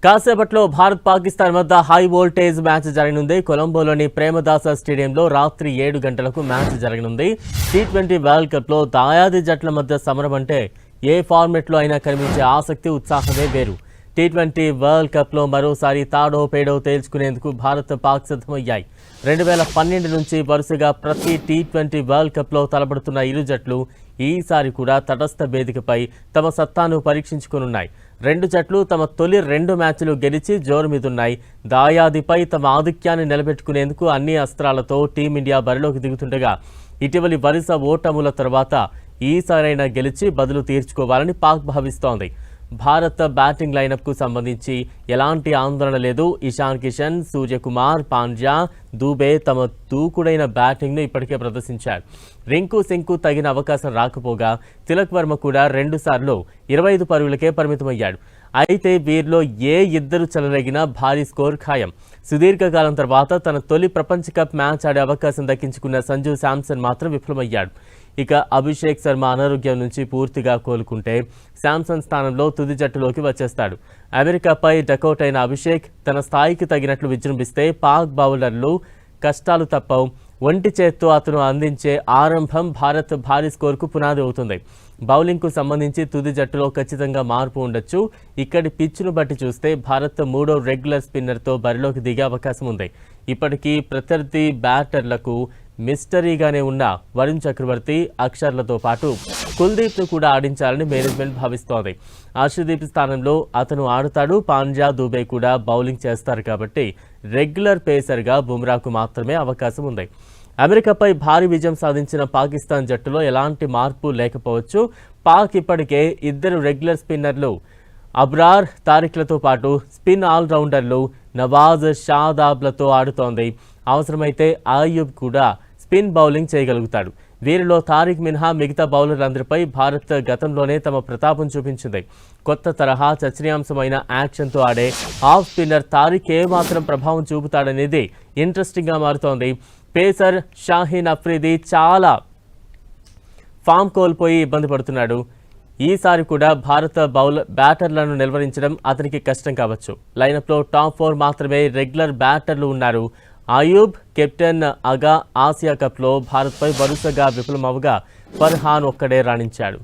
కాసేపట్లో భారత్ పాకిస్తాన్ మధ్య high voltage match జరగనుంది. కొలంబోలోని ప్రేమదాస స్టేడియంలో రాత్రి 7 గంటలకు మ్యాచ్ జరగనుంది. టీ20 వరల్డ్ కప్ లో దాయాది జట్ల మధ్య సమరం అంటే ఏ ఫార్మెట్ లో అయినా కనిపించే ఆసక్తి ఉత్సాహమే వేరు. టీ20 వరల్డ్ కప్ లో మరోసారి తాడో పేడో తేల్చుకునేందుకు భారత్ పాక్ సిద్ధమయ్యాయి. 2012 నుంచి వరుసగా ప్రతి టీ20 వరల్డ్ కప్ లో తలపడుతున్న ఇరు జట్లు ఈసారి కూడా తటస్థ వేదికపై తమ సత్తాను పరీక్షించుకున్నాయి. రెండు జట్లు తమ తొలి 2 మ్యాచ్లు గెలిచి జోరు మీదున్నాయి. దాయాదిపై తమ ఆధిక్యాన్ని నిలబెట్టుకునేందుకు అన్ని అస్త్రాలతో టీమిండియా బరిలోకి దిగుతుండగా ఇటీవలి వరుస ఓటముల తర్వాత ఈసారైనా గెలిచి బదులు తీర్చుకోవాలని పాక్ భావిస్తోంది. భారత బ్యాటింగ్ లైనప్కు సంబంధించి ఎలాంటి ఆందోళన లేదు. ఇషాన్ కిషన్, సూర్యకుమార్, పాండ్యా, దూబే తమ దూకుడైన బ్యాటింగ్ను ఇప్పటికే ప్రదర్శించారు. రింకు సింగ్కు తగిన అవకాశం రాకపోగా తిలక్ వర్మ కూడా 2 సార్లు 25 పరుగులకే పరిమితమయ్యాడు. అయితే వీరిలో ఏ ఇద్దరు చెలరేగినా భారీ స్కోర్ ఖాయం. సుదీర్ఘకాలం తర్వాత తన తొలి ప్రపంచ కప్ మ్యాచ్ ఆడే అవకాశం దక్కించుకున్న సంజు శాంసన్ మాత్రం విఫలమయ్యాడు. ఇక అభిషేక్ శర్మ అనారోగ్యం నుంచి పూర్తిగా కోలుకుంటే శాంసన్ స్థానంలో తుది జట్టులోకి వచ్చేస్తాడు. అమెరికాపై డకౌట్ అయిన అభిషేక్ తన స్థాయికి తగినట్లు విజృంభిస్తే పాక్ బౌలర్లు కష్టాలు తప్పవు. ఒంటి చేత్తో అతను అందించే ఆరంభం భారత్ భారీ స్కోర్కు పునాది అవుతుంది. బౌలింగ్కు సంబంధించి తుది జట్టులో ఖచ్చితంగా మార్పు ఉండొచ్చు. ఇక్కడి పిచ్చును బట్టి చూస్తే భారత్ 3వ రెగ్యులర్ స్పిన్నర్తో బరిలోకి దిగే అవకాశం ఉంది. ఇప్పటికీ ప్రత్యర్థి బ్యాటర్లకు మిస్టరీగానే ఉన్న వరుణ్ చక్రవర్తి, అక్షర్లతో పాటు కుల్దీప్ను కూడా ఆడించాలని మేనేజ్మెంట్ భావిస్తోంది. హర్షదీప్ స్థానంలో అతను ఆడుతాడు. పాండ్యా, దూబే కూడా బౌలింగ్ చేస్తారు కాబట్టి రెగ్యులర్ పేసర్గా బుమ్రాకు మాత్రమే అవకాశం ఉంది. అమెరికాపై భారీ విజయం సాధించిన పాకిస్తాన్ జట్టులో ఎలాంటి మార్పు లేకపోవచ్చు. పాక్ ఇప్పటికే 2 రెగ్యులర్ స్పిన్నర్లు అబ్రార్, తారిక్లతో పాటు స్పిన్ ఆల్రౌండర్లు నవాజ్, షాదాబ్లతో ఆడుతోంది. అవసరమైతే అయూబ్ కూడా స్పిన్ బౌలింగ్ చేయగలుగుతాడు. వీరిలో తారిక్ మినహా మిగతా బౌలర్లందరిపై భారత్ గతంలోనే తమ ప్రతాపం చూపించింది. కొత్త తరహా చర్చనీయాంశమైన యాక్షన్తో ఆడే ఆఫ్ స్పిన్నర్ తారిక్ ఏమాత్రం ప్రభావం చూపుతాడనేది ఇంట్రెస్టింగ్గా మారుతోంది. పేసర్ షాహీన్ అఫ్రీది చాలా ఫామ్ కోల్పోయి ఇబ్బంది పడుతున్నాడు. ఈసారి కూడా భారత బ్యాటర్లను నిలువరించడం అతనికి కష్టం కావచ్చు. లైనప్లో టాప్ 4 మాత్రమే రెగ్యులర్ బ్యాటర్లు ఉన్నారు. అయూబ్, కెప్టెన్ అగా ఆసియా కప్లో భారత్పై వరుసగా విఫలమవగా ఫర్హాన్ ఒక్కడే రాణించాడు.